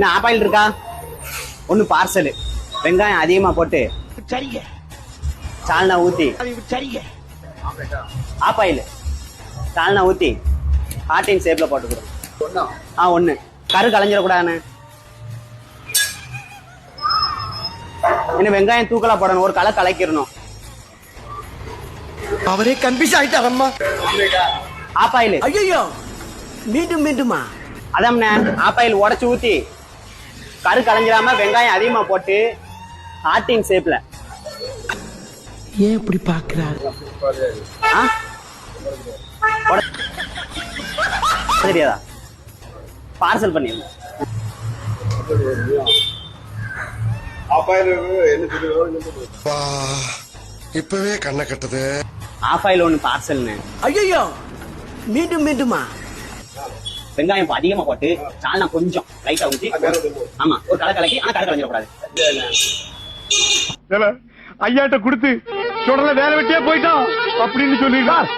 என்ன ஆப்பாயில் இருக்கா? ஒண்ணு பார்சல். வெங்காயம் அதிகமா போட்டு சரிங்க. சால்னா ஊத்தி சரிங்க. ஆப்பாயில் சால்னா ஊத்தி ஹார்டின் ஷேப்ல போட்டு கொடுங்க. ஒண்ணு கரு கலைஞ்சிடக்கூடாதுண்ணே. இன்னும் வெங்காயம் தூக்கலா போடணும். ஒரு களை கலக்கிடணும். அவரே கன்ஃபியூஸ் ஆயிட்டாரம்மா. ஆப்பாயில் ஐயோ மீண்டும் மீண்டுமா? அதாம்ண்ணே ஆப்பாயில் உடச்சு ஊத்தி கரு கலைஞ்சிடாம வெங்காயம் அதிகமா போட்டு ஹார்டின் ஷேப்ல. ஏன் இப்படி பாக்குறாரு? தெரியாதா? பார்சல் பண்ணிருங்க. இப்பவே கண்ணை கட்டுது. ஆப்பாயில் ஒண்ணு பார்சல்னு. ஐயோ மீண்டும் மீண்டுமா? வெங்காயம் அதிகமா போட்டு சால்னா கொஞ்சம் லைட்டா ஊத்தி ஆமா ஒரு களை கலக்கி ஆனா கரை கலைஞ்சிடக்கூடாது. ஐயாட்ட கொடுத்து சுடல வேலை வெட்டியே போயிட்டான் அப்படின்னு சொல்லிடுறார்.